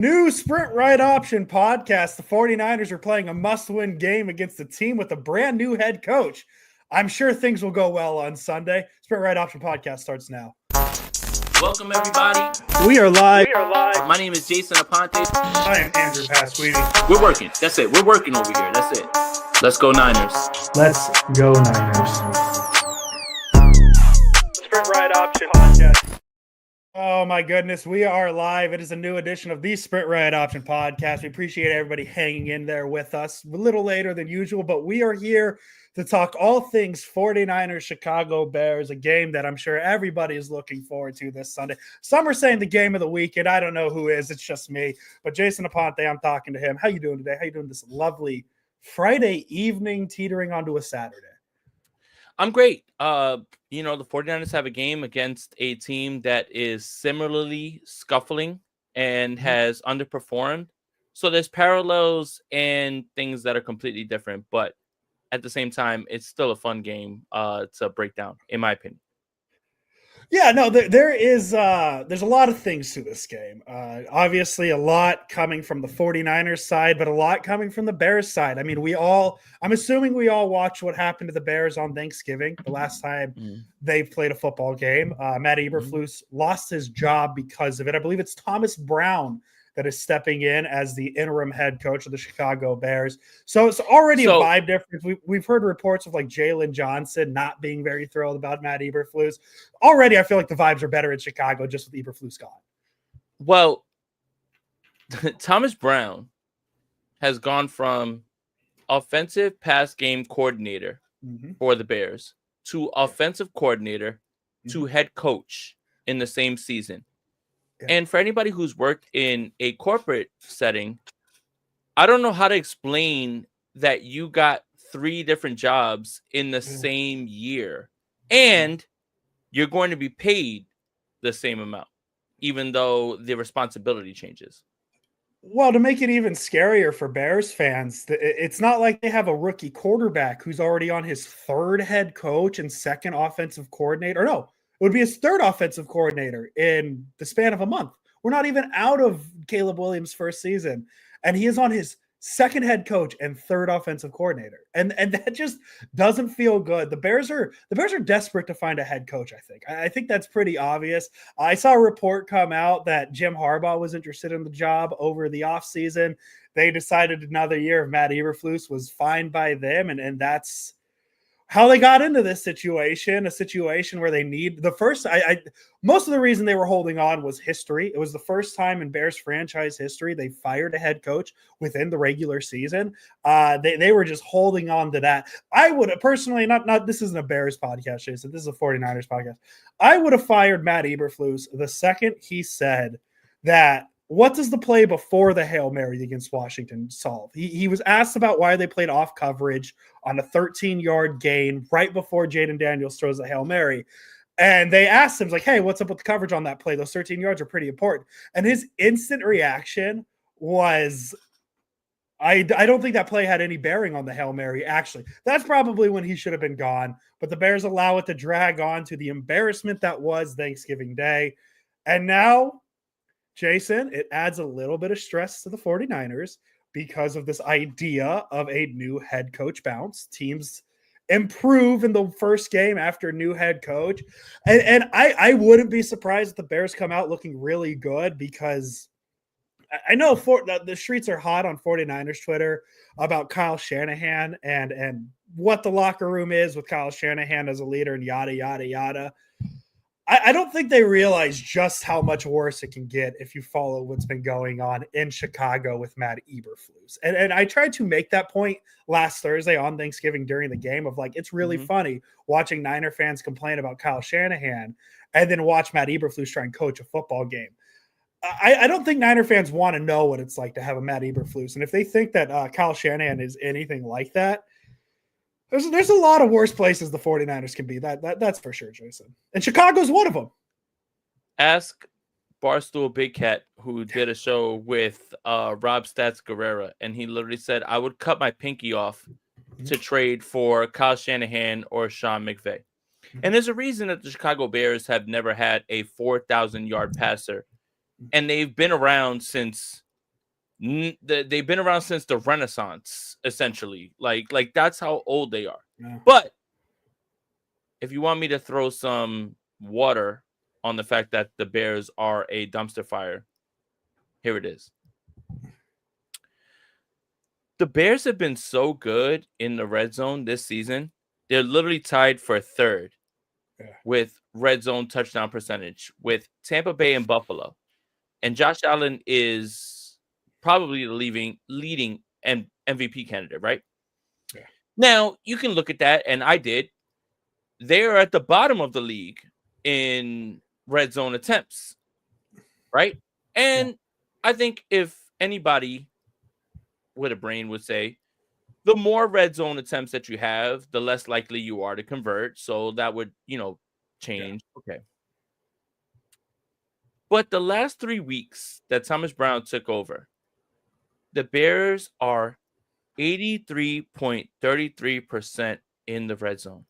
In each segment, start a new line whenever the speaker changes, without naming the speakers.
New Sprint Right Option podcast. The 49ers are playing a must-win game against a team with a brand new head coach. I'm sure things will go well on Sunday. Sprint Right Option podcast starts now.
Welcome, everybody.
We are live.
My name is Jason Aponte.
I am Andrew Pasquini.
We're working. That's it. We're working over here. That's it. Let's go Niners.
Let's go Niners. Sprint Right Option podcast. Oh my goodness, we are live. It is a new edition of the Sprint Right Option podcast. We appreciate everybody hanging in there with us. A little later than usual, but we are here to talk all things 49ers, Chicago Bears, a game that I'm sure everybody is looking forward to this Sunday. Some are saying the game of the weekend. I don't know who is. It's just me. But Jason Aponte, I'm talking to him. How you doing today? How you doing this lovely Friday evening teetering onto a Saturday?
I'm great. The 49ers have a game against a team that is similarly scuffling and has underperformed. So there's parallels and things that are completely different, but at the same time, it's still a fun game to break down, in my opinion.
Yeah, no, there's a lot of things to this game. Obviously, a lot coming from the 49ers side, but a lot coming from the Bears side. I mean, I'm assuming we all watched what happened to the Bears on Thanksgiving, the last time they played a football game. Matt Eberflus lost his job because of it. I believe it's Thomas Brown that is stepping in as the interim head coach of the Chicago Bears. So it's already a vibe difference. We've heard reports of like Jalen Johnson not being very thrilled about Matt Eberflus. Already, I feel like the vibes are better in Chicago just with Eberflus gone.
Well, Thomas Brown has gone from offensive pass game coordinator for the Bears to offensive coordinator to head coach in the same season. And for anybody who's worked in a corporate setting, I don't know how to explain that you got 3 different jobs in the same year and you're going to be paid the same amount, even though the responsibility changes.
Well, to make it even scarier for Bears fans, it's not like they have a rookie quarterback who's already on his 3rd head coach and 2nd offensive coordinator. No. It would be his 3rd offensive coordinator in the span of a month. We're not even out of Caleb Williams' first season, and he is on his 2nd head coach and 3rd offensive coordinator, and that just doesn't feel good. The Bears are desperate to find a head coach. I think that's pretty obvious. I saw a report come out that Jim Harbaugh was interested in the job over the offseason. They decided another year of Matt Eberflus was fine by them, and that's how they got into this situation, a situation where they need the first. Most of the reason they were holding on was history. It was the first time in Bears franchise history they fired a head coach within the regular season. They were just holding on to that. I would have personally not. This isn't a Bears podcast, Jason. This is a 49ers podcast. I would have fired Matt Eberflus the second he said that. What does the play before the Hail Mary against Washington solve? He was asked about why they played off coverage on a 13-yard gain right before Jaden Daniels throws the Hail Mary. And they asked him, like, hey, what's up with the coverage on that play? Those 13 yards are pretty important. And his instant reaction was, I don't think that play had any bearing on the Hail Mary, actually. That's probably when he should have been gone. But the Bears allow it to drag on to the embarrassment that was Thanksgiving Day. And now, Jason, it adds a little bit of stress to the 49ers because of this idea of a new head coach bounce. Teams improve in the first game after a new head coach. And I wouldn't be surprised if the Bears come out looking really good because I know the streets are hot on 49ers Twitter about Kyle Shanahan and what the locker room is with Kyle Shanahan as a leader and yada, yada, yada. I don't think they realize just how much worse it can get if you follow what's been going on in Chicago with Matt Eberflus. And I tried to make that point last Thursday on Thanksgiving during the game of like, it's really funny watching Niner fans complain about Kyle Shanahan and then watch Matt Eberflus try and coach a football game. I don't think Niner fans want to know what it's like to have a Matt Eberflus. And if they think that Kyle Shanahan is anything like that, There's a lot of worse places the 49ers can be. That's for sure, Jason. And Chicago's one of them.
Ask Barstool Big Cat, who did a show with Rob Stats Guerrera, and he literally said, I would cut my pinky off to trade for Kyle Shanahan or Sean McVay. And there's a reason that the Chicago Bears have never had a 4,000-yard passer, and they've been around since They've been around since the Renaissance, essentially. Like that's how old they are.
Yeah.
But if you want me to throw some water on the fact that the Bears are a dumpster fire, here it is. The Bears have been so good in the red zone this season. They're literally tied for third with red zone touchdown percentage with Tampa Bay and Buffalo. And Josh Allen is probably the leading MVP candidate, right?
Yeah.
Now, you can look at that, and I did. They are at the bottom of the league in red zone attempts, right? And I think if anybody with a brain would say, the more red zone attempts that you have, the less likely you are to convert. So that would, change. Yeah. Okay. But the last 3 weeks that Thomas Brown took over, the Bears are 83.33% in the red zone.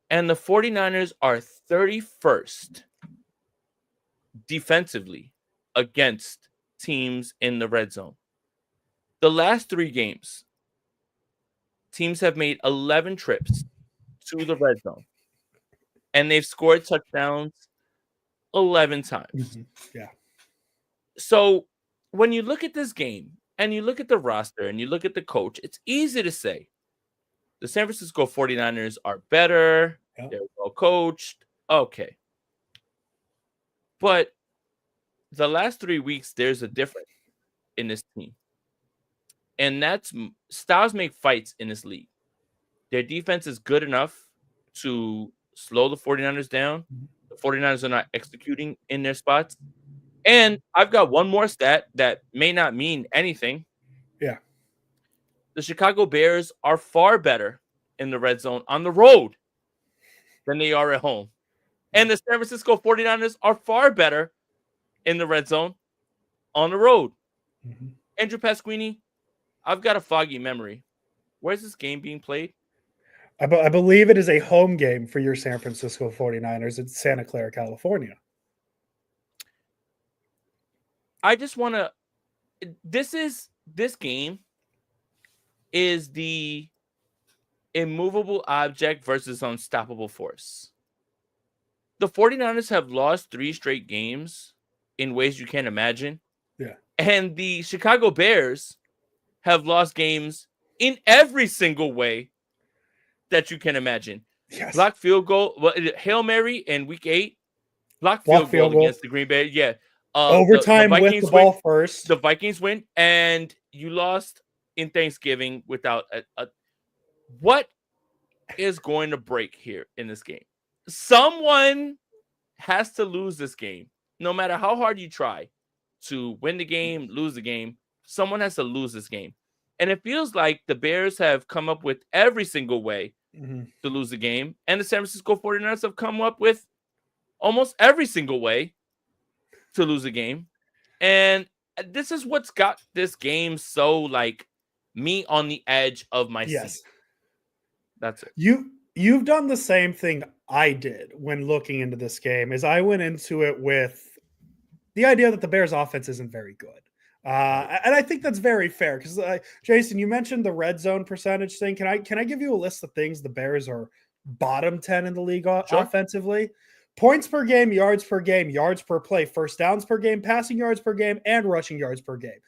And the 49ers are 31st defensively against teams in the red zone. The last 3 games, teams have made 11 trips to the red zone. And they've scored touchdowns 11 times.
Mm-hmm. Yeah.
So when you look at this game and you look at the roster and you look at the coach, it's easy to say the San Francisco 49ers are better. Yep. They're well coached. Okay. But the last 3 weeks, there's a difference in this team. And that's styles make fights in this league. Their defense is good enough to slow the 49ers down. The 49ers are not executing in their spots. And I've got one more stat that may not mean anything.
Yeah.
The Chicago Bears are far better in the red zone on the road than they are at home. And the San Francisco 49ers are far better in the red zone on the road. Mm-hmm. Andrew Pasquini, I've got a foggy memory. Where's this game being played?
I believe it is a home game for your San Francisco 49ers in Santa Clara, California.
I just want to this game is the immovable object versus unstoppable force. The 49ers have lost 3 straight games in ways you can't imagine.
Yeah.
And the Chicago Bears have lost games in every single way that you can imagine.
Yes.
Block field goal, Hail Mary in week 8. Block field goal against the Green Bay. Yeah.
Overtime the with the ball first.
The Vikings win, and you lost in Thanksgiving without what is going to break here in this game? Someone has to lose this game. No matter how hard you try to win the game, lose the game, someone has to lose this game. And it feels like the Bears have come up with every single way to lose the game, and the San Francisco 49ers have come up with almost every single way to lose a game. And this is what's got this game so like me on the edge of my seat. That's it.
You've done the same thing I did when looking into this game. Is I went into it with the idea that the Bears offense isn't very good. And I think that's very fair because Jason, you mentioned the red zone percentage thing. Can I give you a list of things the Bears are bottom 10 in the league offensively? Points per game, yards per play, first downs per game, passing yards per game, and rushing yards per game.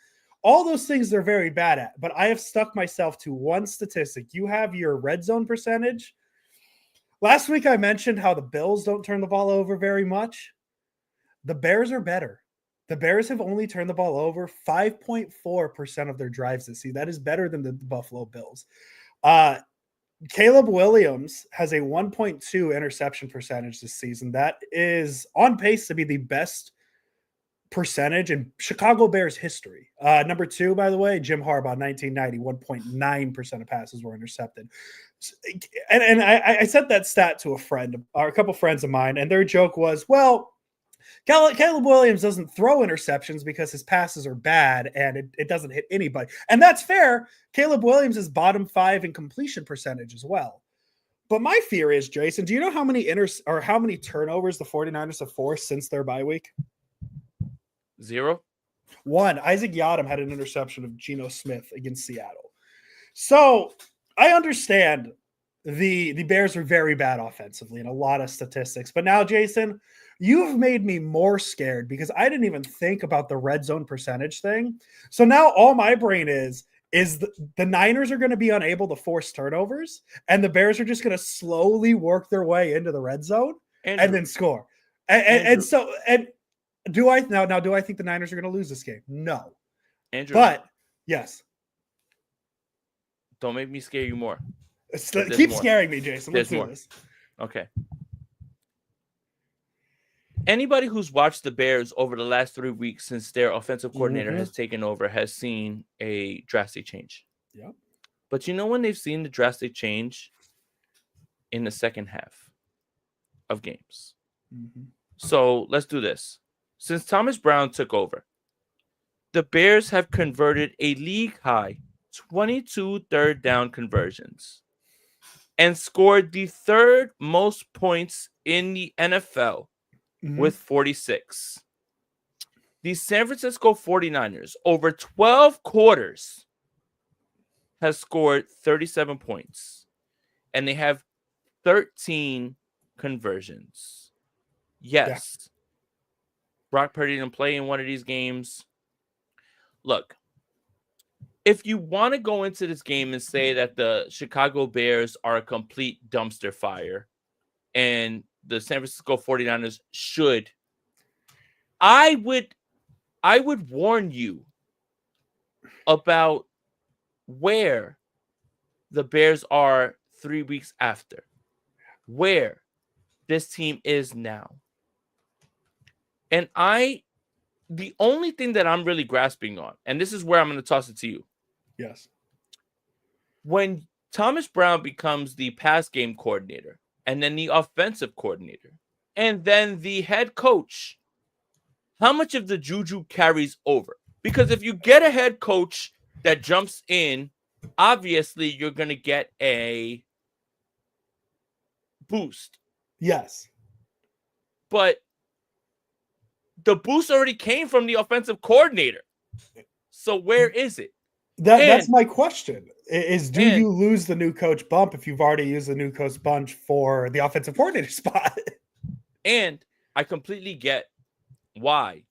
All those things they're very bad at, but I have stuck myself to one statistic. You have your red zone percentage. Last week I mentioned how the Bills don't turn the ball over very much. The Bears are better. The Bears have only turned the ball over 5.4% of their drives this season. That is better than the Buffalo Bills. Caleb Williams has a 1.2 interception percentage this season. That is on pace to be the best percentage in Chicago Bears history. Number 2, by the way, Jim Harbaugh, 1990, 1.9% of passes were intercepted. And I sent that stat to a friend, or a couple friends of mine, and their joke was, well, Caleb Williams doesn't throw interceptions because his passes are bad and it doesn't hit anybody. And that's fair. Caleb Williams is bottom 5 in completion percentage as well. But my fear is, Jason, do you know how many how many turnovers the 49ers have forced since their bye week?
0.
One, Isaac Yadam had an interception of Geno Smith against Seattle. So I understand the Bears are very bad offensively in a lot of statistics. But now, Jason, you've made me more scared because I didn't even think about the red zone percentage thing. So now all my brain is the Niners are going to be unable to force turnovers, and the Bears are just going to slowly work their way into the red zone and then score. And so do I do I think the Niners are going to lose this game? No.
Andrew,
but yes.
Don't make me scare you more.
Keep scaring me, Jason. Let's do this.
Okay. Anybody who's watched the Bears over the last 3 weeks since their offensive coordinator has taken over has seen a drastic change.
Yep.
But you know when they've seen the drastic change? In the second half of games. So let's do this. Since Thomas Brown took over, the Bears have converted a league-high 22 third down conversions and scored the third most points in the NFL with 46. The San Francisco 49ers, over 12 quarters, has scored 37 points, and they have 13 conversions. Yes. Yeah. Brock Purdy didn't play in one of these games. Look, if you want to go into this game and say that the Chicago Bears are a complete dumpster fire and the San Francisco 49ers should, I would warn you about where the Bears are 3 weeks after, where this team is now. And the only thing that I'm really grasping on, and this is where I'm going to toss it to you.
Yes.
When Thomas Brown becomes the pass game coordinator and then the offensive coordinator and then the head coach, how much of the juju carries over? Because if you get a head coach that jumps in, obviously you're going to get a boost.
Yes.
But the boost already came from the offensive coordinator. So where is it?
That's my question. Do you lose the new coach bump if you've already used the new coach bunch for the offensive coordinator spot?
And I completely get why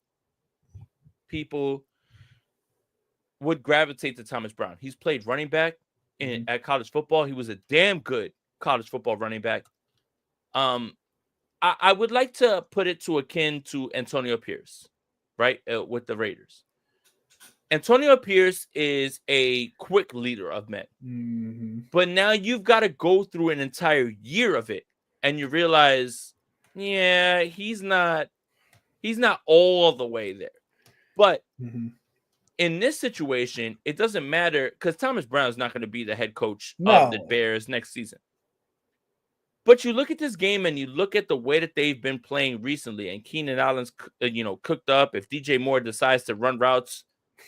people would gravitate to Thomas Brown. He's played running back at college football. He was a damn good college football running back. I would like to put it to akin to Antonio Pierce, right, with the Raiders. Antonio Pierce is a quick leader of men. But now you've got to go through an entire year of it, and you realize, yeah, he's not all the way there. But in this situation, it doesn't matter because Thomas Brown is not going to be the head coach of the Bears next season. But you look at this game and you look at the way that they've been playing recently, and Keenan Allen's, cooked up. If DJ Moore decides to run routes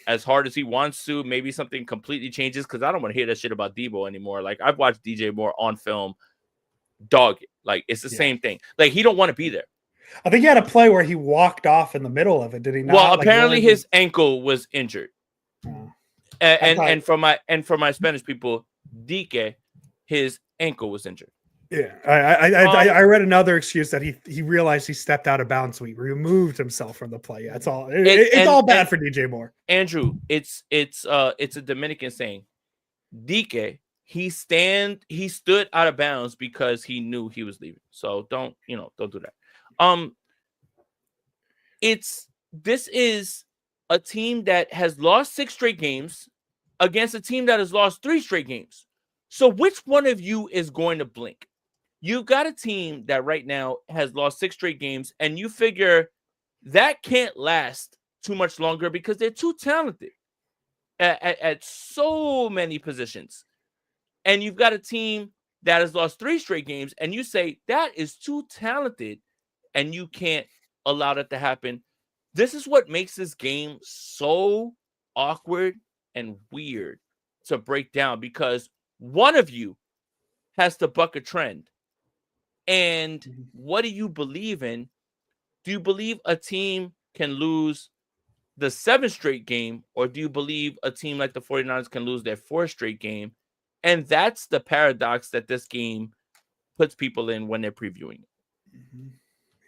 as hard as he wants to, maybe something completely changes, because I don't want to hear that shit about Debo anymore. Like, I've watched DJ Moore on film dog it. Like, it's the same thing. Like, he don't want to be there.
I think he had a play where he walked off in the middle of it. Did he not?
Well, apparently his ankle was injured. And for my Spanish people, Dike, his ankle was injured.
Yeah, I read another excuse that he realized he stepped out of bounds, so he removed himself from the play. Yeah, it's all bad for DJ Moore.
Andrew, it's a Dominican saying. Dike, he stood out of bounds because he knew he was leaving. So don't do that. This is a team that has lost 6 straight games against a team that has lost 3 straight games. So which one of you is going to blink? You've got a team that right now has lost 6 straight games, and you figure that can't last too much longer because they're too talented at so many positions. And you've got a team that has lost 3 straight games, and you say that is too talented, and you can't allow that to happen. This is what makes this game so awkward and weird to break down, because one of you has to buck a trend. And what do you believe in? Do you believe a team can lose the 7th straight game, or do you believe a team like the 49ers can lose their 4th straight game? And that's the paradox that this game puts people in when they're previewing it.
Mm-hmm.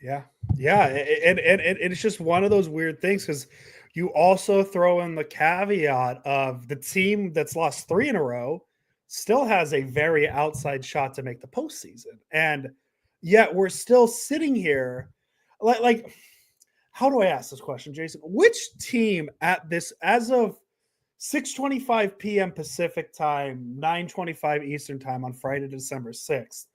Yeah. And it's just one of those weird things because you also throw in the caveat of the team that's lost 3 in a row still has a very outside shot to make the postseason. And yet we're still sitting here like how do I ask this question, Jason? Which team at this, as of 6:25 p.m. Pacific time, 9:25 Eastern time on Friday, December 6th,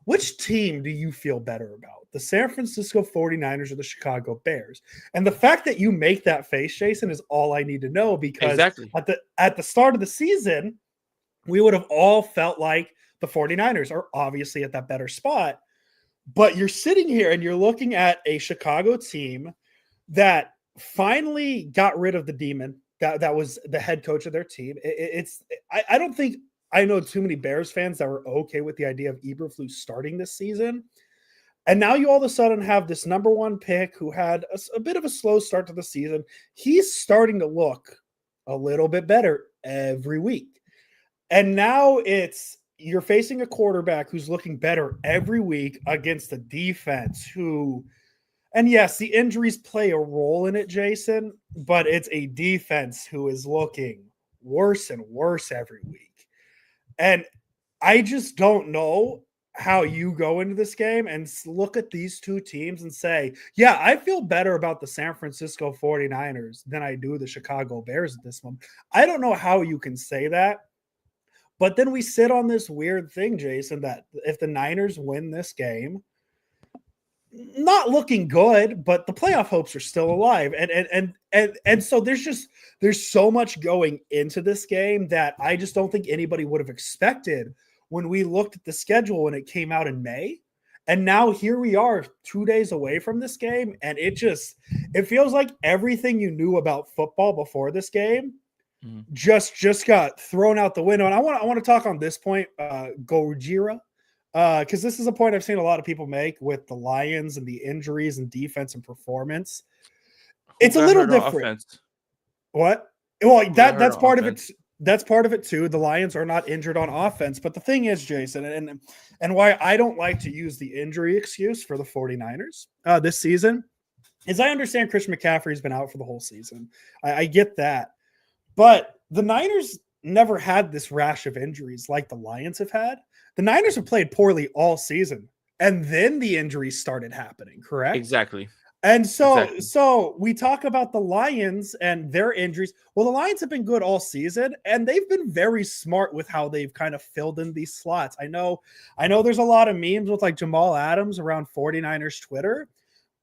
which team do you feel better about? The San Francisco 49ers or the Chicago Bears? And the fact that you make that face, Jason, is all I need to know because
Exactly.
at the start of the season, we would have all felt like the 49ers are obviously at that better spot. But you're sitting here and you're looking at a Chicago team that finally got rid of the demon that was the head coach of their team. I don't think I know too many Bears fans that were okay with the idea of Eberflus starting this season. And now you all of a sudden have this number 1 pick who had a bit of a slow start to the season. He's starting to look a little bit better every week. And now you're facing a quarterback who's looking better every week against a defense who, and yes, the injuries play a role in it, Jason, but it's a defense who is looking worse and worse every week. And I just don't know how you go into this game and look at these two teams and say, yeah, I feel better about the San Francisco 49ers than I do the Chicago Bears at this moment. I don't know how you can say that. But then we sit on this weird thing, Jason, that if the Niners win this game, not looking good, but the playoff hopes are still alive. And so there's so much going into this game that I just don't think anybody would have expected when we looked at the schedule when it came out in May. And now here we are 2 days away from this game. And it feels like everything you knew about football before this game just got thrown out the window. And I want to talk on this point, Gojira, because this is a point I've seen a lot of people make with the Lions and the injuries and defense and performance. It's a little different. What? Well, that's part of it. That's part of it too. The Lions are not injured on offense, but the thing is, Jason, and why I don't like to use the injury excuse for the 49ers this season is I understand Christian McCaffrey's been out for the whole season. I get that. But the Niners never had this rash of injuries like the Lions have had. The Niners have played poorly all season, and then the injuries started happening, correct?
Exactly.
And so we talk about the Lions and their injuries. Well, the Lions have been good all season, and they've been very smart with how they've kind of filled in these slots. I know there's a lot of memes with like Jamal Adams around 49ers Twitter,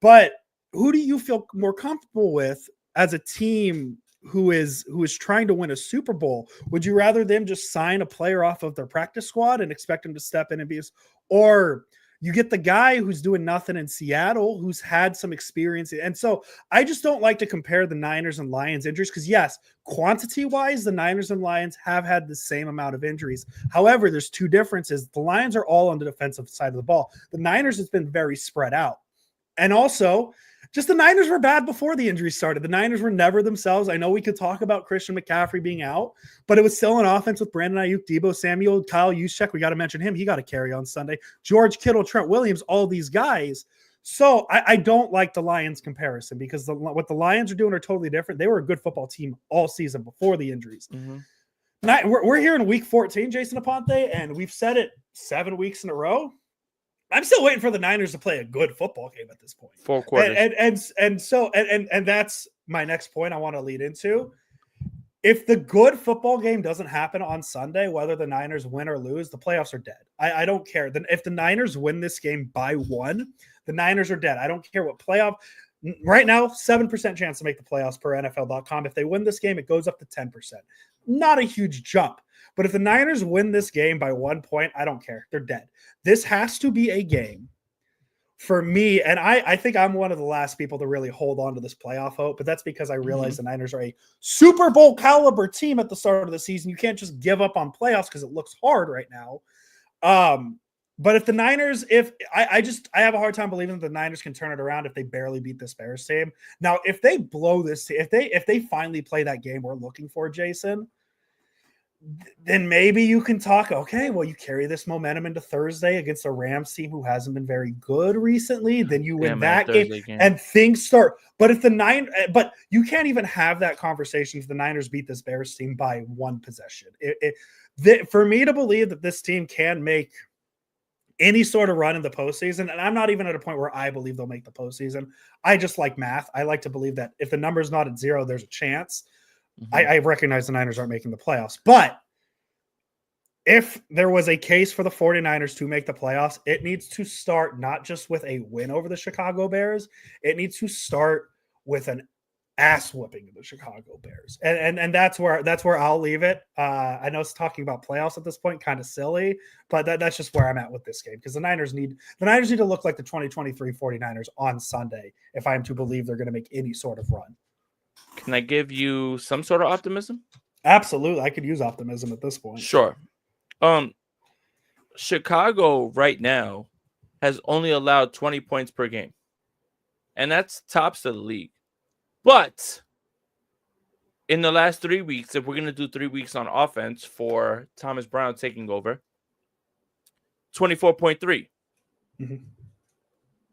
but who do you feel more comfortable with as a team who is trying to win a Super Bowl? Would you rather them just sign a player off of their practice squad and expect him to step in and be, or you get the guy who's doing nothing in Seattle, who's had some experience? And so I just don't like to compare the Niners and Lions injuries because, yes, quantity-wise, the Niners and Lions have had the same amount of injuries. However, there's two differences. The Lions are all on the defensive side of the ball. The Niners has been very spread out. And also, just the Niners were bad before the injuries started. The Niners were never themselves. I know we could talk about Christian McCaffrey being out, but it was still an offense with Brandon Ayuk, Deebo Samuel, Kyle Juszczyk. We got to mention him. He got a carry on Sunday. George Kittle, Trent Williams, all these guys. So I don't like the Lions comparison because what the Lions are doing are totally different. They were a good football team all season before the injuries. Mm-hmm. Now, we're here in week 14, Jason Aponte, and we've said it 7 weeks in a row. I'm still waiting for the Niners to play a good football game at this point.
4 quarters.
And that's my next point I want to lead into. If the good football game doesn't happen on Sunday, whether the Niners win or lose, the playoffs are dead. I don't care. Then if the Niners win this game by 1, the Niners are dead. I don't care what playoff. Right now, 7% chance to make the playoffs per NFL.com. If they win this game, it goes up to 10%. Not a huge jump. But if the Niners win this game by 1 point, I don't care. They're dead. This has to be a game for me. And I think I'm one of the last people to really hold on to this playoff hope. But that's because I realize the Niners are a Super Bowl caliber team at the start of the season. You can't just give up on playoffs because it looks hard right now. But if the Niners, I have a hard time believing that the Niners can turn it around if they barely beat this Bears team. Now, if they blow this, if they finally play that game we're looking for, Jason, then maybe you can talk. Okay, well, you carry this momentum into Thursday against a Rams team who hasn't been very good recently. Then you win that game, and things start. But if but you can't even have that conversation if the Niners beat this Bears team by one possession. For me to believe that this team can make any sort of run in the postseason, and I'm not even at a point where I believe they'll make the postseason. I just like math. I like to believe that if the number's not at 0, there's a chance. Mm-hmm. I recognize the Niners aren't making the playoffs, but if there was a case for the 49ers to make the playoffs, it needs to start not just with a win over the Chicago Bears. It needs to start with an ass whooping of the Chicago Bears. And that's where I'll leave it. I know it's talking about playoffs at this point, kind of silly, but that's just where I'm at with this game, because the Niners need to look like the 2023 49ers on Sunday if I am to believe they're going to make any sort of run.
Can I give you some sort of optimism?
Absolutely. I could use optimism at this point.
Sure. Chicago right now has only allowed 20 points per game, and that's tops of the league. But in the last 3 weeks, if we're going to do 3 weeks on offense for Thomas Brown taking over, 24.3. Mm-hmm.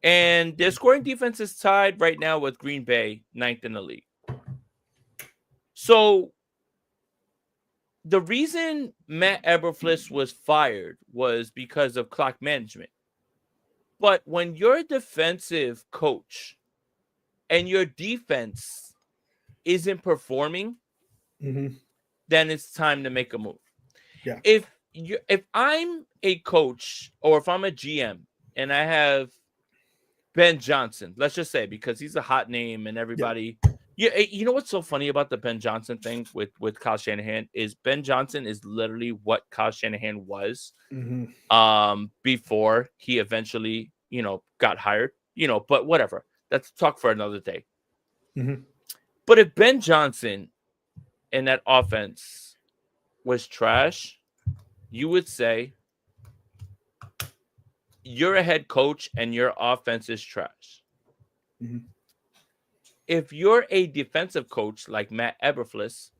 And their scoring defense is tied right now with Green Bay, 9th in the league. So the reason Matt Eberflus was fired was because of clock management. But when you're a defensive coach and your defense isn't performing, mm-hmm. then it's time to make a move.
Yeah.
If I'm a coach or if I'm a GM and I have Ben Johnson, let's just say, because he's a hot name and everybody. Yeah, you know what's so funny about the Ben Johnson thing with Kyle Shanahan is Ben Johnson is literally what Kyle Shanahan was mm-hmm. Before he eventually, got hired, but whatever. That's talk for another day. Mm-hmm. But if Ben Johnson and that offense was trash, you would say you're a head coach and your offense is trash. Mm-hmm. If you're a defensive coach like Matt Eberflus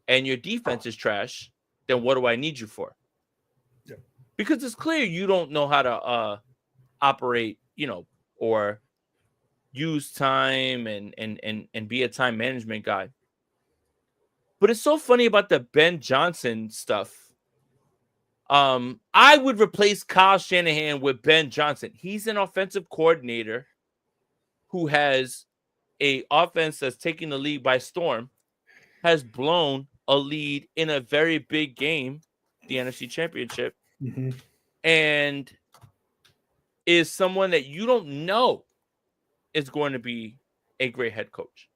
and your defense is trash, then what do I need you for? Yeah. Because it's clear you don't know how to operate, or use time and be a time management guy. But it's so funny about the Ben Johnson stuff. I would replace Kyle Shanahan with Ben Johnson. He's an offensive coordinator who has a offense that's taking the league by storm, has blown a lead in a very big game, the NFC Championship, mm-hmm. and is someone that you don't know is going to be a great head coach.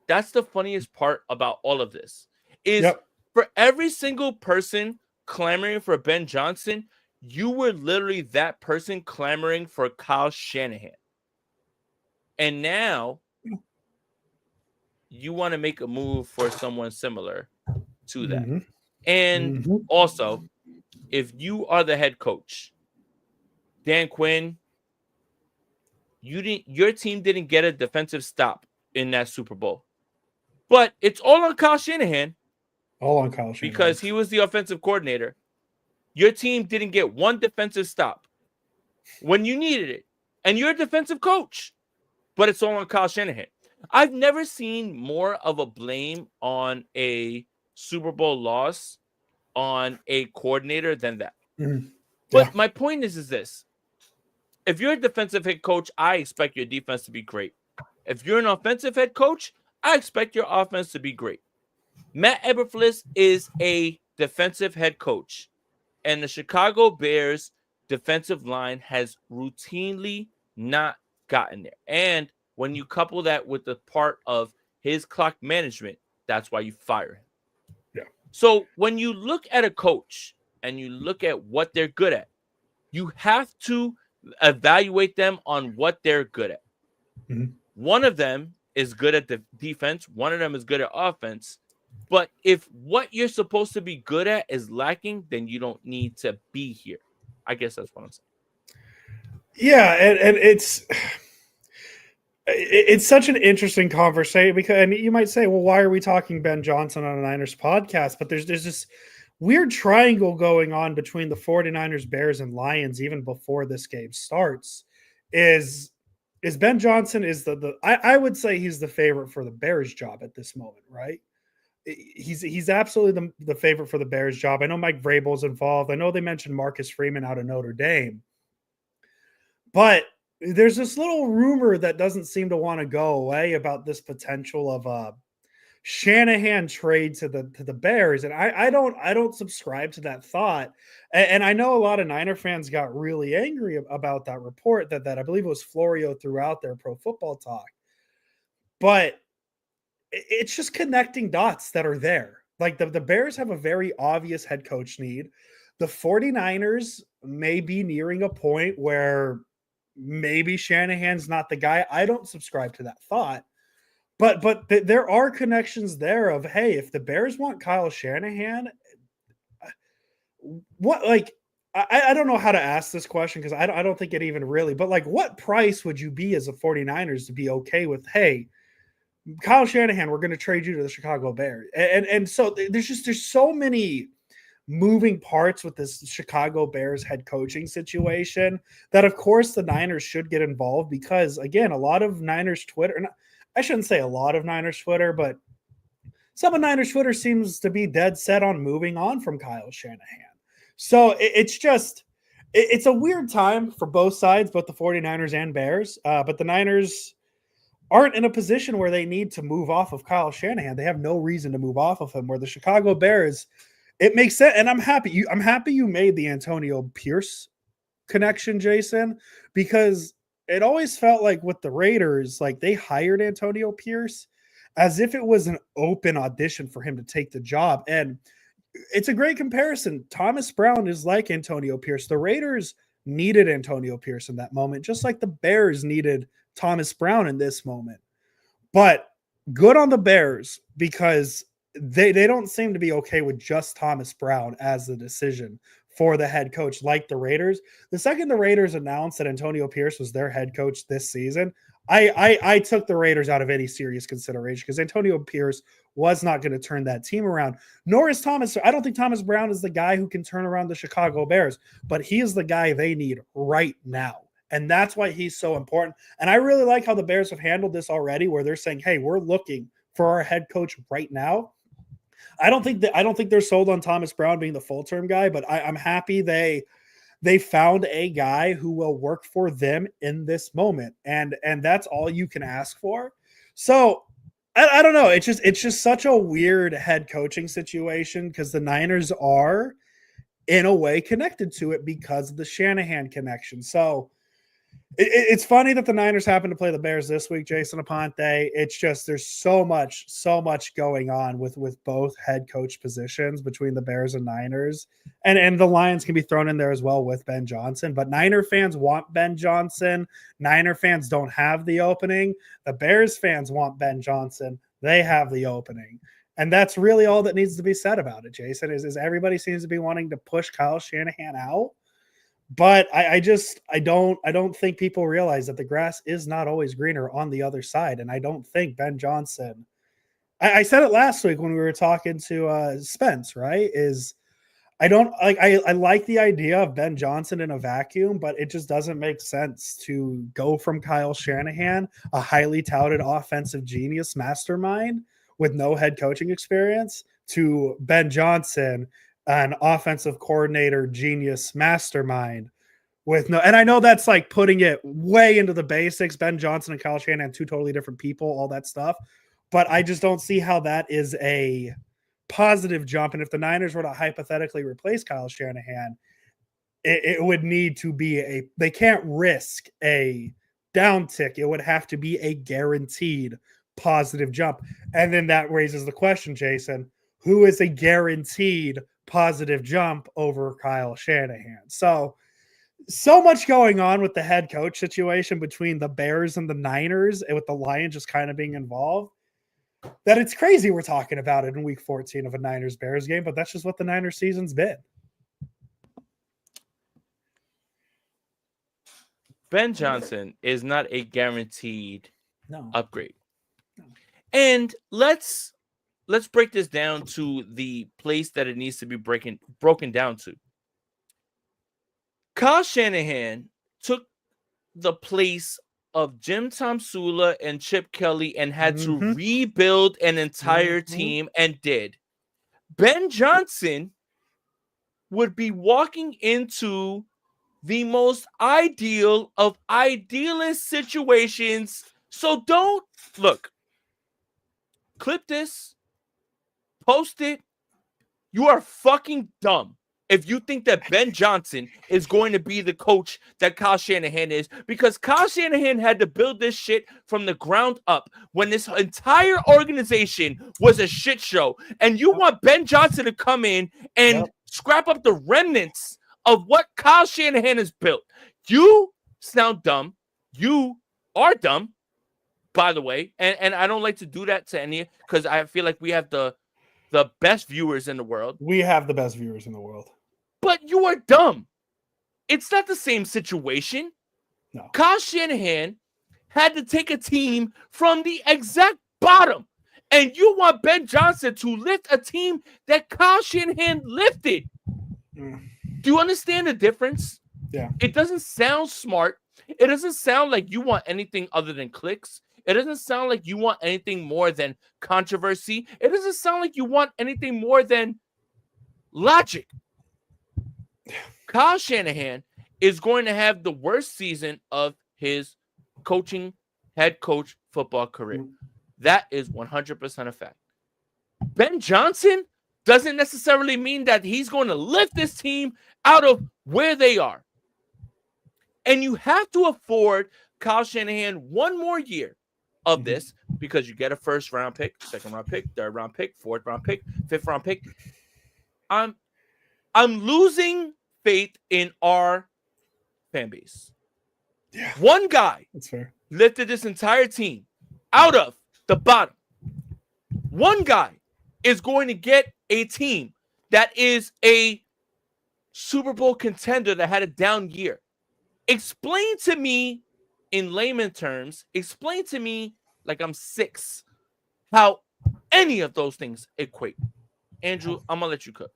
That's the funniest part about all of this is for every single person clamoring for Ben Johnson, you were literally that person clamoring for Kyle Shanahan. And now you want to make a move for someone similar to that. Mm-hmm. And mm-hmm. also, if you are the head coach, Dan Quinn, your team didn't get a defensive stop in that Super Bowl. But it's all on Kyle Shanahan.
All on Kyle Shanahan.
Because he was the offensive coordinator. Your team didn't get one defensive stop when you needed it. And you're a defensive coach. But it's all on Kyle Shanahan. I've never seen more of a blame on a Super Bowl loss on a coordinator than that. Mm-hmm. But my point is this. If you're a defensive head coach, I expect your defense to be great. If you're an offensive head coach, I expect your offense to be great. Matt Eberflus is a defensive head coach, and the Chicago Bears defensive line has routinely not gotten there. And when you couple that with the part of his clock management, that's why you fire him.
Yeah.
So when you look at a coach and you look at what they're good at, you have to evaluate them on what they're good at. Mm-hmm. One of them is good at the defense. One of them is good at offense. But if what you're supposed to be good at is lacking, then you don't need to be here. I guess that's what I'm saying.
Yeah, and it's such an interesting conversation because, and you might say, well, why are we talking Ben Johnson on a Niners podcast? But there's this weird triangle going on between the 49ers, Bears, and Lions even before this game starts. Is Ben Johnson is I would say he's the favorite for the Bears job at this moment, right? He's absolutely the favorite for the Bears job. I know Mike Vrabel's involved. I know they mentioned Marcus Freeman out of Notre Dame. But there's this little rumor that doesn't seem to want to go away about this potential of a Shanahan trade to the Bears, and I don't subscribe to that thought. And I know a lot of Niner fans got really angry about that report that I believe it was Florio threw out there, Pro Football Talk. But it's just connecting dots that are there. Like the Bears have a very obvious head coach need. The 49ers may be nearing a point where maybe Shanahan's not the guy. I don't subscribe to that thought. But there are connections there of, hey, if the Bears want Kyle Shanahan, what, like, I don't know how to ask this question because I don't think it even really, but like, what price would you be as a 49ers to be okay with, hey, Kyle Shanahan, we're going to trade you to the Chicago Bears. And so there's so many moving parts with this Chicago Bears head coaching situation that, of course, the Niners should get involved because, again, a lot of Niners Twitter, I shouldn't say a lot of Niners Twitter, but some of Niners Twitter seems to be dead set on moving on from Kyle Shanahan. So it's a weird time for both sides, both the 49ers and Bears, but the Niners aren't in a position where they need to move off of Kyle Shanahan. They have no reason to move off of him, where the Chicago Bears, it makes sense. And I'm happy you made the Antonio Pierce connection, Jason, because it always felt like with the Raiders, like they hired Antonio Pierce as if it was an open audition for him to take the job. And it's a great comparison. Thomas Brown is like Antonio Pierce. The Raiders needed Antonio Pierce in that moment, just like the Bears needed Thomas Brown in this moment. But good on the Bears because they don't seem to be okay with just Thomas Brown as the decision for the head coach, like the Raiders. The second the Raiders announced that Antonio Pierce was their head coach this season, I took the Raiders out of any serious consideration because Antonio Pierce was not going to turn that team around. Nor is Thomas. I don't think Thomas Brown is the guy who can turn around the Chicago Bears, but he is the guy they need right now. And that's why he's so important. And I really like how the Bears have handled this already, where they're saying, hey, we're looking for our head coach right now. I don't think they're sold on Thomas Brown being the full-term guy, but I'm happy they found a guy who will work for them in this moment. And that's all you can ask for. So I don't know. It's just such a weird head coaching situation because the Niners are in a way connected to it because of the Shanahan connection. So it's funny that the Niners happen to play the Bears this week, Jason Aponte. It's just there's so much going on with both head coach positions between the Bears and Niners. And the Lions can be thrown in there as well with Ben Johnson. But Niner fans want Ben Johnson. Niner fans don't have the opening. The Bears fans want Ben Johnson. They have the opening. And that's really all that needs to be said about it, Jason, is everybody seems to be wanting to push Kyle Shanahan out. But I don't think people realize that the grass is not always greener on the other side. And I don't think Ben Johnson, I said it last week when we were talking to Spence, right? Is I don't like I like the idea of Ben Johnson in a vacuum, but it just doesn't make sense to go from Kyle Shanahan, a highly touted offensive genius mastermind with no head coaching experience, to Ben Johnson, an offensive coordinator genius mastermind with no, and I know that's like putting it way into the basics. Ben Johnson and Kyle Shanahan, two totally different people, all that stuff. But I just don't see how that is a positive jump. And if the Niners were to hypothetically replace Kyle Shanahan, it would need to be they can't risk a downtick. It would have to be a guaranteed positive jump. And then that raises the question, Jason, who is a guaranteed positive jump over Kyle Shanahan? So much going on with the head coach situation between the Bears and the Niners, and with the Lions just kind of being involved, that it's crazy we're talking about it in week 14 of a Niners-Bears game, but that's just what the Niners season's been.
Ben Johnson is not a guaranteed
No.
upgrade. No. And let's break this down to the place that it needs to be broken down to. Kyle Shanahan took the place of Jim Tomsula and Chip Kelly and had to rebuild an entire team and did. Ben Johnson would be walking into the most ideal of idealist situations. So don't look, clip this, post it. You are fucking dumb if you think that Ben Johnson is going to be the coach that Kyle Shanahan is, because Kyle Shanahan had to build this shit from the ground up when this entire organization was a shit show. And you want Ben Johnson to come in and scrap up the remnants of what Kyle Shanahan has built. You sound dumb. You are dumb, by the way. And I don't like to do that to any, because I feel like we have the best viewers in the world.
We have the best viewers in the world.
But you are dumb. It's not the same situation.
No.
Kyle Shanahan had to take a team from the exact bottom. And you want Ben Johnson to lift a team that Kyle Shanahan lifted. Do you understand the difference?
Yeah.
It doesn't sound smart. It doesn't sound like you want anything other than clicks. It doesn't sound like you want anything more than controversy. It doesn't sound like you want anything more than logic. Kyle Shanahan is going to have the worst season of his head coach football career. That is 100% a fact. Ben Johnson doesn't necessarily mean that he's going to lift this team out of where they are. And you have to afford Kyle Shanahan one more year of this, because you get a first round pick, second round pick, third round pick, fourth round pick, fifth round pick. I'm losing faith in our fan base.
Yeah.
One guy
That's fair.
lifted this entire team out of the bottom. One guy is going to get a team that is a Super Bowl contender that had a down year. Explain to me in layman terms, explain to me like I'm 6 how any of those things equate. Andrew, I'm gonna let you cook.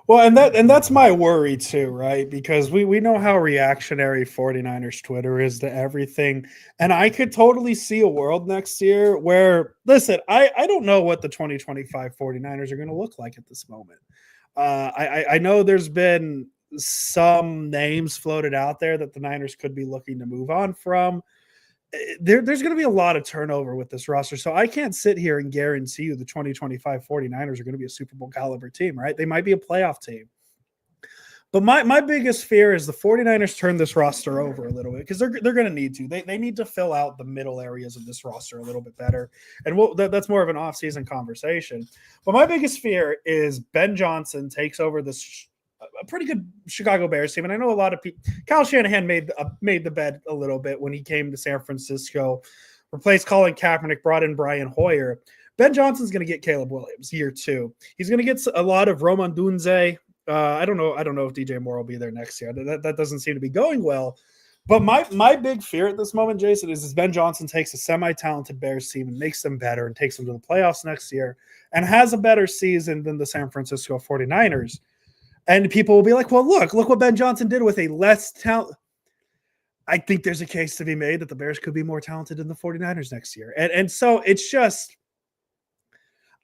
Well, and that's my worry too, right? Because we know how reactionary 49ers Twitter is to everything. And I could totally see a world next year where, listen, I don't know what the 2025 49ers are going to look like at this moment. I know there's been some names floated out there that the Niners could be looking to move on from. There's going to be a lot of turnover with this roster. So I can't sit here and guarantee you the 2025 49ers are going to be a Super Bowl caliber team, right? They might be a playoff team. But my biggest fear is the 49ers turn this roster over a little bit, because they're going to need to. They need to fill out the middle areas of this roster a little bit better. And that's more of an offseason conversation. But my biggest fear is Ben Johnson takes over this a pretty good Chicago Bears team. And I know a lot of people, Kyle Shanahan made the bed a little bit when he came to San Francisco, replaced Colin Kaepernick, brought in Brian Hoyer. Ben Johnson's going to get Caleb Williams year 2. He's going to get a lot of Roman Dunze. I don't know if DJ Moore will be there next year. That doesn't seem to be going well. But my big fear at this moment, Jason, is Ben Johnson takes a semi-talented Bears team and makes them better and takes them to the playoffs next year and has a better season than the San Francisco 49ers. And people will be like, well, look what Ben Johnson did with a less talent. I think there's a case to be made that the Bears could be more talented than the 49ers next year. And so it's just,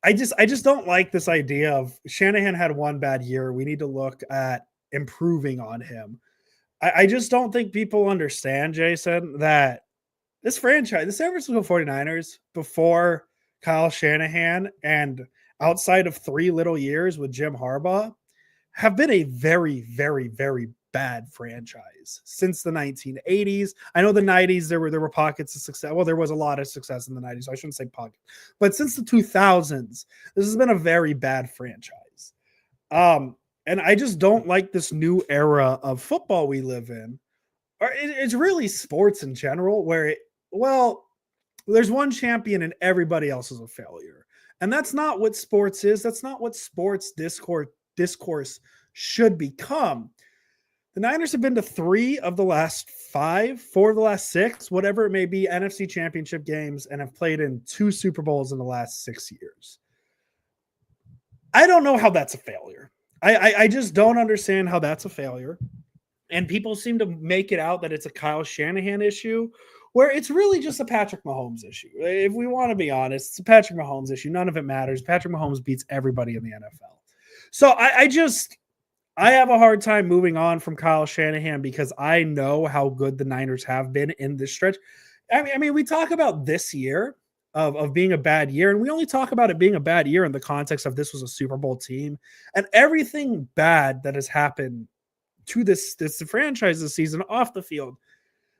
I just don't like this idea of Shanahan had one bad year. We need to look at improving on him. I just don't think people understand, Jason, that this franchise, the San Francisco 49ers, before Kyle Shanahan and outside of 3 little years with Jim Harbaugh, have been a very, very, very bad franchise since the 1980s. I know the 90s, there were pockets of success. Well, there was a lot of success in the 90s. So I shouldn't say pocket. But since the 2000s, this has been a very bad franchise. And I just don't like this new era of football we live in. Or it's really sports in general, where there's one champion and everybody else is a failure. And that's not what sports is. That's not what sports discourse should become. The Niners have been to 3 of the last 5, 4 of the last 6, whatever it may be, NFC championship games, and have played in 2 Super Bowls in the last 6 years. I don't know how that's a failure. I just don't understand how that's a failure. And people seem to make it out that it's a Kyle Shanahan issue, where it's really just a Patrick Mahomes issue. If we want to be honest, it's a Patrick Mahomes issue. None of it matters. Patrick Mahomes beats everybody in the NFL. So I have a hard time moving on from Kyle Shanahan because I know how good the Niners have been in this stretch. I mean, we talk about this year of being a bad year, and we only talk about it being a bad year in the context of this was a Super Bowl team, and everything bad that has happened to this franchise this season off the field.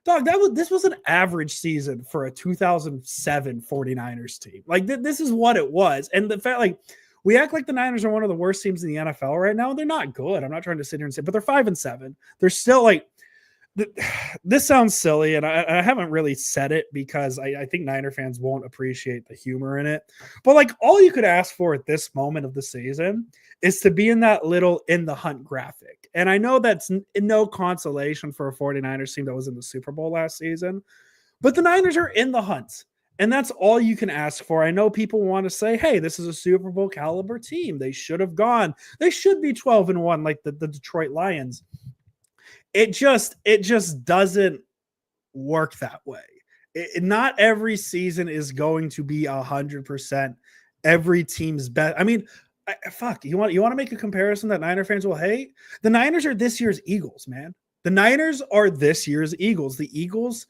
Dog, this was an average season for a 2007 49ers team. Like, this is what it was. And the fact, like, we act like the Niners are one of the worst teams in the NFL right now. They're not good. I'm not trying to sit here and say, but they're 5-7. They're still like, this sounds silly, and I haven't really said it because I think Niner fans won't appreciate the humor in it. But like, all you could ask for at this moment of the season is to be in that little in the hunt graphic. And I know that's no consolation for a 49ers team that was in the Super Bowl last season, but the Niners are in the hunt. And that's all you can ask for. I know people want to say, hey, this is a Super Bowl caliber team. They should have gone. They should be 12-1 like the Detroit Lions. It just doesn't work that way. Not every season is going to be 100% every team's best. I mean, you want to make a comparison that Niner fans will hate? The Niners are this year's Eagles, man. The Niners are this year's Eagles. The Eagles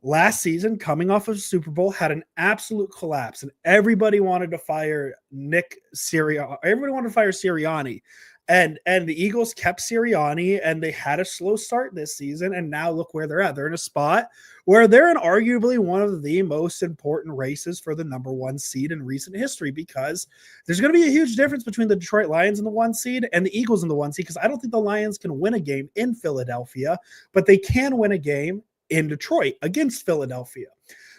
last season, coming off of Super Bowl, had an absolute collapse, and everybody wanted to fire Sirianni. Everybody wanted to fire Sirianni. And the Eagles kept Sirianni, and they had a slow start this season, and now look where they're at. They're in a spot where they're in arguably one of the most important races for the number 1 seed in recent history, because there's going to be a huge difference between the Detroit Lions in the 1 seed and the Eagles in the 1 seed, because I don't think the Lions can win a game in Philadelphia, but they can win a game in Detroit against Philadelphia.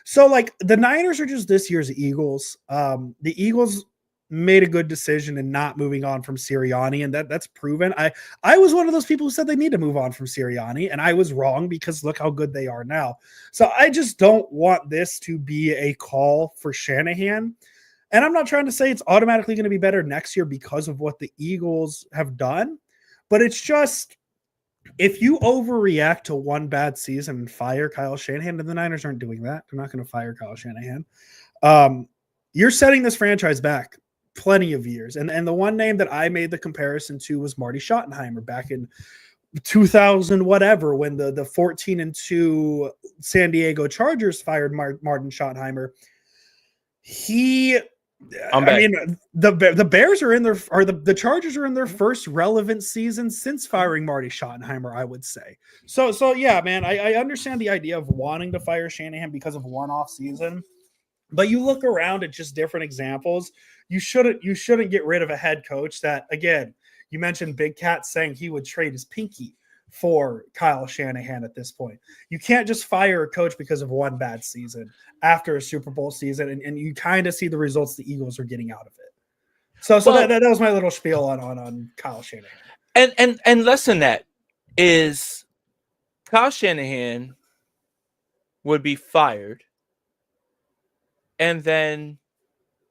So like, the Niners are just this year's Eagles. The Eagles made a good decision in not moving on from Sirianni, and that's proven. I was one of those people who said they need to move on from Sirianni, and I was wrong, because look how good they are now. So I just don't want this to be a call for Shanahan. And I'm not trying to say it's automatically going to be better next year because of what the Eagles have done, but it's just, if you overreact to one bad season and fire Kyle Shanahan, and the Niners aren't doing that, they're not going to fire Kyle Shanahan. You're setting this franchise back plenty of years. And the one name that I made the comparison to was Marty Schottenheimer back in 2000, whatever, when the 14-2 San Diego Chargers fired Martin Schottenheimer. The Bears are in their, or the Chargers are in their first relevant season since firing Marty Schottenheimer, I would say. So yeah, man, I understand the idea of wanting to fire Shanahan because of one off season, but you look around at just different examples. You shouldn't get rid of a head coach that, again, you mentioned Big Cat saying he would trade his pinky for Kyle Shanahan at this point. You can't just fire a coach because of one bad season after a Super Bowl season, and you kind of see the results the Eagles are getting out of it. So that was my little spiel on Kyle Shanahan.
And less than that is Kyle Shanahan would be fired and then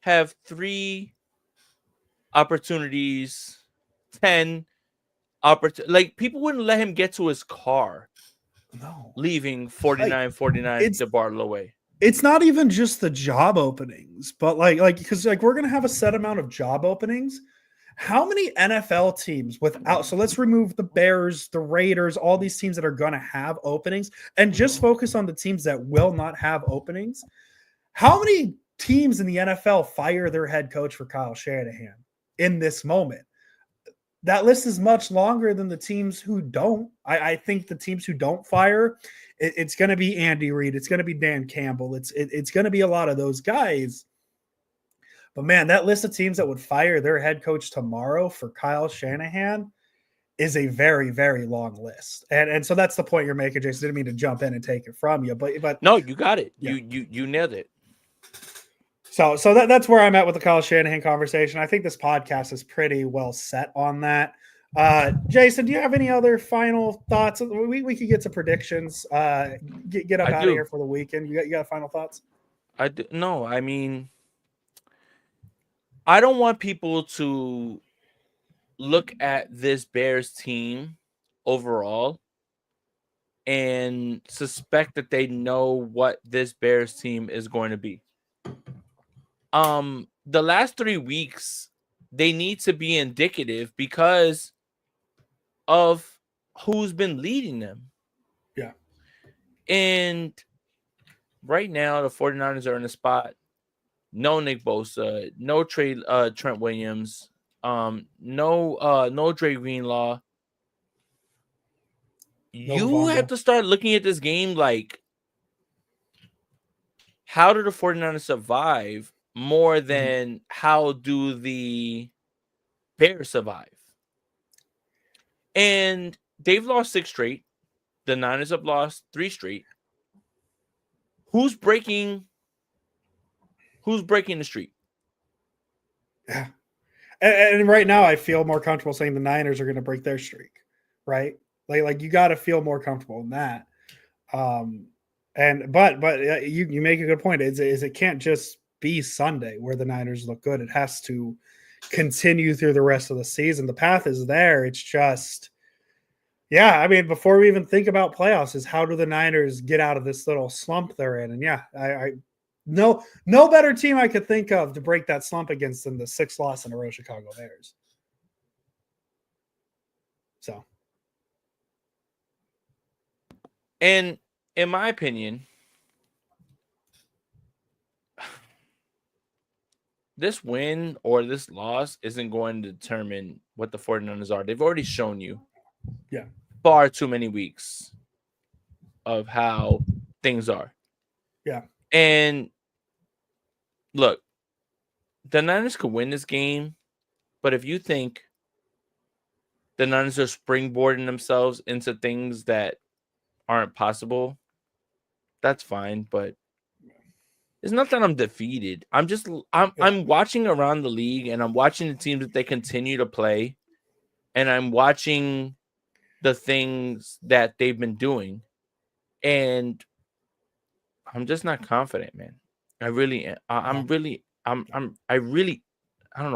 have 3 opportunities, 10 like, people wouldn't let him get to his car.
No.
Leaving 49 DeBartolo way.
It's not even just the job openings, but like because like we're gonna have a set amount of job openings. How many NFL teams without, so let's remove the Bears, the Raiders, all these teams that are gonna have openings, and just focus on the teams that will not have openings. How many teams in the NFL fire their head coach for Kyle Shanahan in this moment? That list is much longer than the teams who don't. I think the teams who don't fire, it's going to be Andy Reid. It's going to be Dan Campbell. It's going to be a lot of those guys. But, man, that list of teams that would fire their head coach tomorrow for Kyle Shanahan is a very, very long list. And so that's the point you're making, Jason. I didn't mean to jump in and take it from you. But
no, you got it.
Yeah.
You nailed it.
So that's where I'm at with the Kyle Shanahan conversation. I think this podcast is pretty well set on that. Jason, do you have any other final thoughts? We could get to predictions. Get up
I
out of
do.
here for the weekend. You got final thoughts?
I do. No, I mean, I don't want people to look at this Bears team overall and suspect that they know what this Bears team is going to be. The last 3 weeks they need to be indicative because of who's been leading them.
Yeah.
And right now the 49ers are in a spot. No Nick Bosa, no Trent Williams, no Dre Greenlaw.
No
You have
Vonda.
to start looking at this game like, how do the 49ers survive more than how do the Bears survive? And they've lost 6 straight. The Niners have lost 3 straight. Who's breaking the streak?
Yeah. And right now, I feel more comfortable saying the Niners are going to break their streak, right? Like you got to feel more comfortable in that. But you make a good point. Is it can't just be Sunday where the Niners look good. It has to continue through the rest of the season. The path is there. It's just, yeah. I mean, before we even think about playoffs, is how do the Niners get out of this little slump they're in? And yeah, I no better team I could think of to break that slump against than the 6th loss in a row Chicago Bears. So,
and in my opinion, this win or this loss isn't going to determine what the 49ers are. They've already shown you far too many weeks of how things are.
Yeah.
And look, the Niners could win this game, but if you think the Niners are springboarding themselves into things that aren't possible, that's fine. But it's not that I'm defeated. I'm watching around the league and I'm watching the teams that they continue to play, and I'm watching the things that they've been doing, and I'm just not confident, man. I really am. I don't know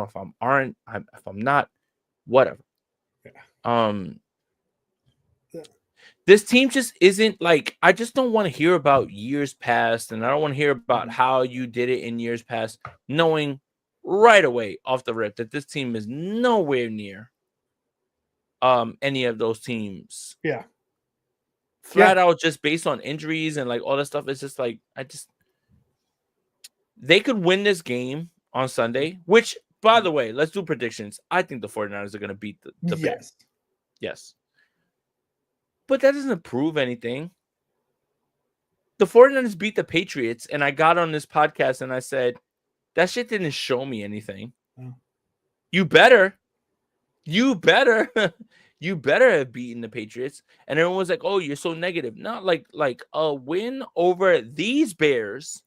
if if I'm not, whatever. This team just isn't like, I just don't want to hear about years past, and I don't want to hear about how you did it in years past, knowing right away off the rip that this team is nowhere near any of those teams.
Yeah.
Flat out, just based on injuries and like all that stuff. It's just like, they could win this game on Sunday, which, by the way, let's do predictions. I think the 49ers are going to beat the Bears. Yes. But that doesn't prove anything. The 49ers beat the Patriots, and I got on this podcast and I said, that shit didn't show me anything.
Oh.
You better you better have beaten the Patriots. And everyone was like, oh, you're so negative. Not like a win over these Bears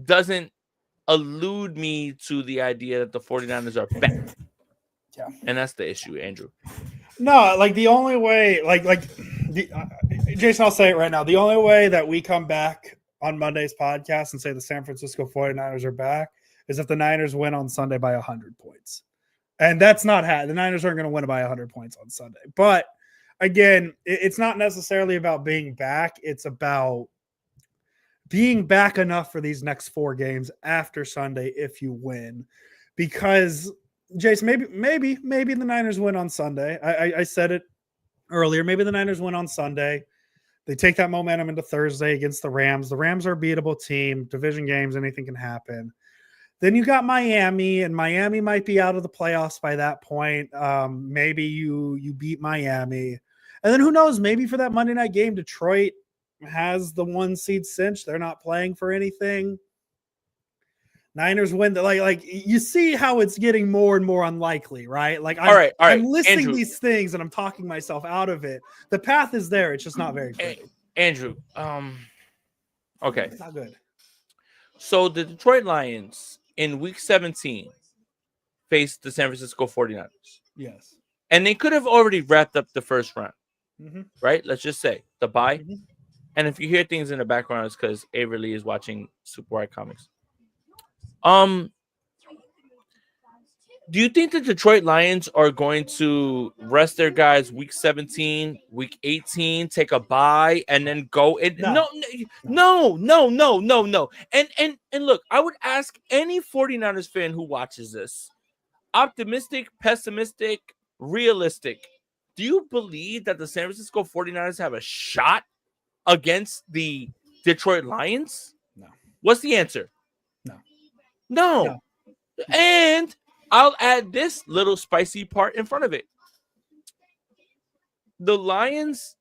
doesn't allude me to the idea that the 49ers are bad.
Yeah.
And that's the issue, Andrew.
No, like the only way, Jason, I'll say it right now. The only way that we come back on Monday's podcast and say the San Francisco 49ers are back is if the Niners win on Sunday by 100 points. And that's not the Niners aren't going to win by 100 points on Sunday. But again, it's not necessarily about being back. It's about being back enough for these next 4 games after Sunday if you win. Because, Jason, maybe the Niners win on Sunday. I said it earlier. Maybe the Niners win on Sunday. They take that momentum into Thursday against the Rams. The Rams are a beatable team. Division games, anything can happen. Then you got Miami, and Miami might be out of the playoffs by that point. Maybe you beat Miami. And then who knows, maybe for that Monday night game, Detroit has the 1 seed cinch. They're not playing for anything. Niners win. Like you see how it's getting more and more unlikely, right? Like
all right.
I'm listing
Andrew,
these things and I'm talking myself out of it. The path is there. It's just not very pretty.
Andrew, okay.
It's not good.
So the Detroit Lions in week 17 face the San Francisco 49ers.
Yes.
And they could have already wrapped up the first round,
Mm-hmm.
right? Let's just say the bye.
Mm-hmm.
And if you hear things in the background, it's because Avery Lee is watching Super White Comics. Do you think the Detroit Lions are going to rest their guys week 17, week 18, take a bye, and then go in? No. And look, I would ask any 49ers fan who watches this, optimistic, pessimistic, realistic, do you believe that the San Francisco 49ers have a shot against the Detroit Lions?
No.
What's the answer? No. And I'll add this little spicy part in front of it. The Lions,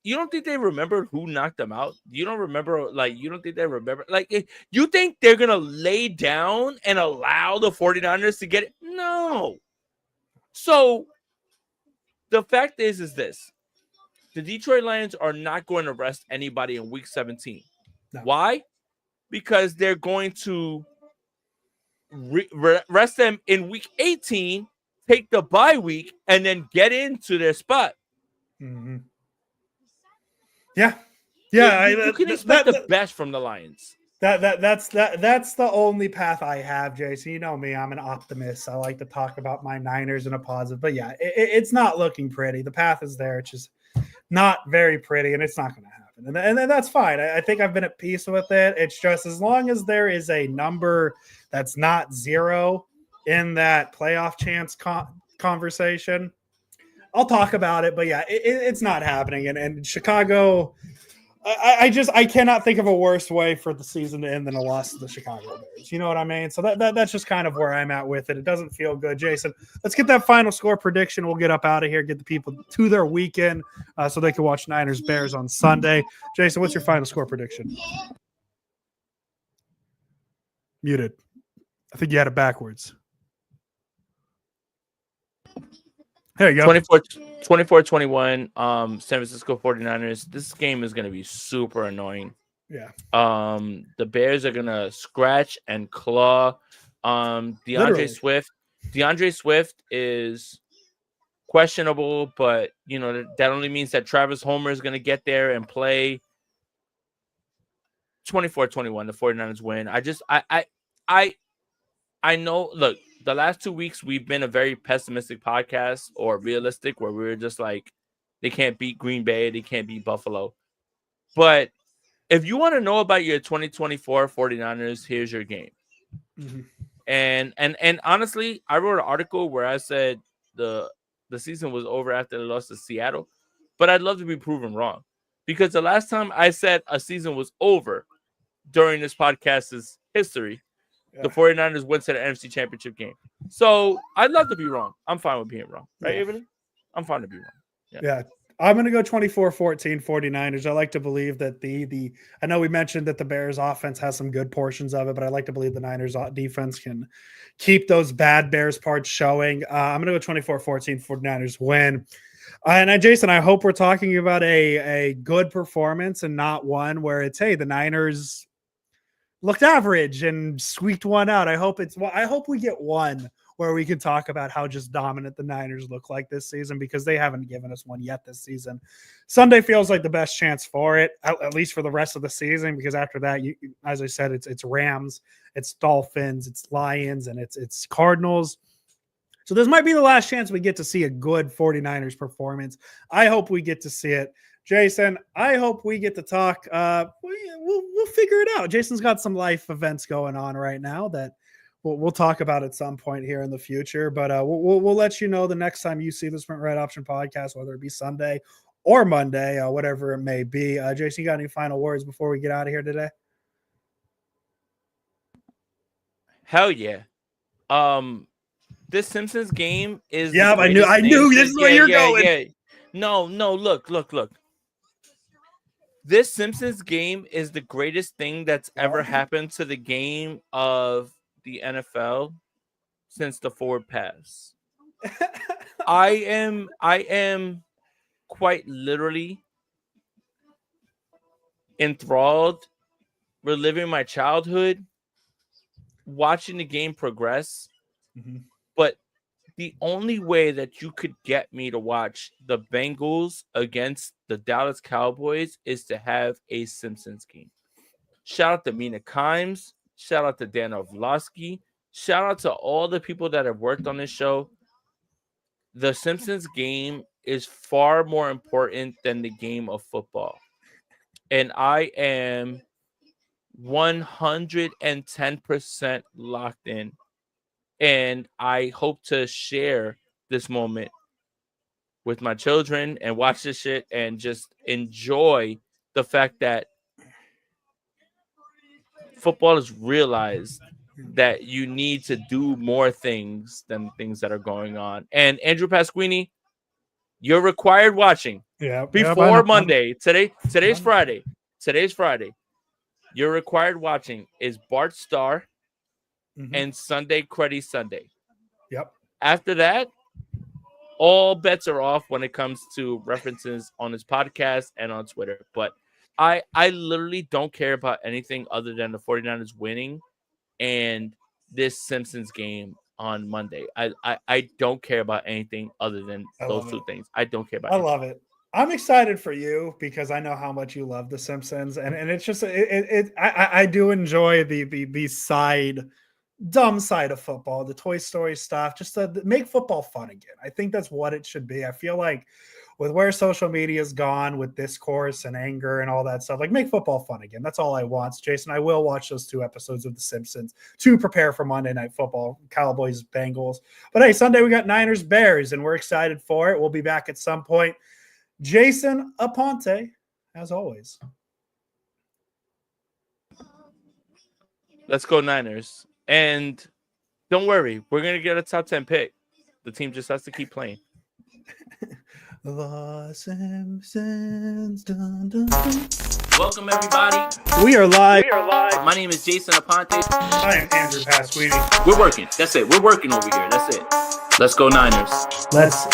you don't think they remember who knocked them out? You don't remember, you don't think they remember? You think they're going to lay down and allow the 49ers to get it? No. So the fact is this. The Detroit Lions are not going to rest anybody in week 17. No. Why? Because they're going to rest them in week 18, take the bye week, and then get into their spot.
Mm-hmm. Yeah.
You can expect the best from the Lions.
That's the only path I have, Jason. You know me, I'm an optimist. I like to talk about my Niners in a positive, but yeah, it's not looking pretty. The path is there. It's just not very pretty, and it's not going to happen. And that's fine. I think I've been at peace with it. It's just as long as there is a number that's not 0 in that playoff chance conversation, I'll talk about it. But yeah, it's not happening. And Chicago, I cannot think of a worse way for the season to end than a loss to the Chicago Bears. You know what I mean? So that's just kind of where I'm at with it. It doesn't feel good. Jason, let's get that final score prediction. We'll get up out of here, get the people to their weekend so they can watch Niners Bears on Sunday. Jason, what's your final score prediction? Muted. I think you had it backwards. There you go.
24-21, San Francisco 49ers. This game is going to be super annoying.
Yeah.
The Bears are going to scratch and claw. DeAndre Swift is questionable, but that only means that Travis Homer is going to get there and play. 24-21, the 49ers win. I know, look, the last 2 weeks we've been a very pessimistic podcast, or realistic, where we were just like, they can't beat Green Bay, they can't beat Buffalo. But if you want to know about your 2024 49ers, here's your game. Mm-hmm. And honestly, I wrote an article where I said the season was over after they lost to Seattle, but I'd love to be proven wrong, because the last time I said a season was over during this podcast's history, the 49ers went to the NFC Championship game. So I'd love to be wrong. I'm fine with being wrong. Right, Avery? I'm fine to be wrong.
Yeah. I'm going to go 24-14 49ers. I like to believe that I know we mentioned that the Bears offense has some good portions of it, but I like to believe the Niners defense can keep those bad Bears parts showing. I'm going to go 24-14 49ers win. And Jason, I hope we're talking about a good performance and not one where it's, hey, the Niners looked average and squeaked one out. I hope we get one where we can talk about how just dominant the Niners look like this season, because they haven't given us one yet this season. Sunday feels like the best chance for it, at least for the rest of the season, because after that, as I said, it's Rams, it's Dolphins, it's Lions, and it's Cardinals. So this might be the last chance we get to see a good 49ers performance. I hope we get to see it. Jason, I hope we get to talk. We'll figure it out. Jason's got some life events going on right now that we'll talk about at some point here in the future. But we'll let you know the next time you see the Sprint Red Option podcast, whether it be Sunday or Monday, whatever it may be. Jason, you got any final words before we get out of here today?
Hell yeah. This Simpsons game is
I knew this is where you're going.
Yeah. No, look. This Simpsons game is the greatest thing that's ever happened to the game of the NFL since the forward pass. I am quite literally enthralled, reliving my childhood, watching the game progress. Mm-hmm. But the only way that you could get me to watch the Bengals against the Dallas Cowboys is to have a Simpsons game. Shout out to Mina Kimes. Shout out to Dan Orlovsky. Shout out to all the people that have worked on this show. The Simpsons game is far more important than the game of football. And I am 110% locked in. And I hope to share this moment with my children and watch this shit and just enjoy the fact that football has realized that you need to do more things than things that are going on. And Andrew Pasquini, you're required watching before Monday. Today's Friday. Today's Friday. You're required watching is Bart Starr and Sunday Cruddy Sunday.
Yep.
After that, all bets are off when it comes to references on his podcast and on Twitter. But I literally don't care about anything other than the 49ers winning and this Simpsons game on Monday. I don't care about anything other than those two things. I don't care about anything.
I love it. I'm excited for you because I know how much you love the Simpsons, and it's just I do enjoy the dumb side of football, the Toy Story stuff, just to make football fun again. I think that's what it should be. I feel like with where social media has gone with discourse and anger and all that stuff, like make football fun again. That's all I want. Jason, I will watch those 2 episodes of The Simpsons to prepare for Monday Night Football, Cowboys, Bengals. But hey, Sunday we got Niners, Bears, and we're excited for it. We'll be back at some point. Jason Aponte, as always.
Let's go Niners. And don't worry, we're going to get a top 10 pick. The team just has to keep playing.
The Simpsons. Dun, dun, dun.
Welcome, everybody.
We are live.
My name is Jason Aponte.
I am Andrew Pasquini.
We're working. That's it. We're working over here. That's it. Let's go Niners.
Let's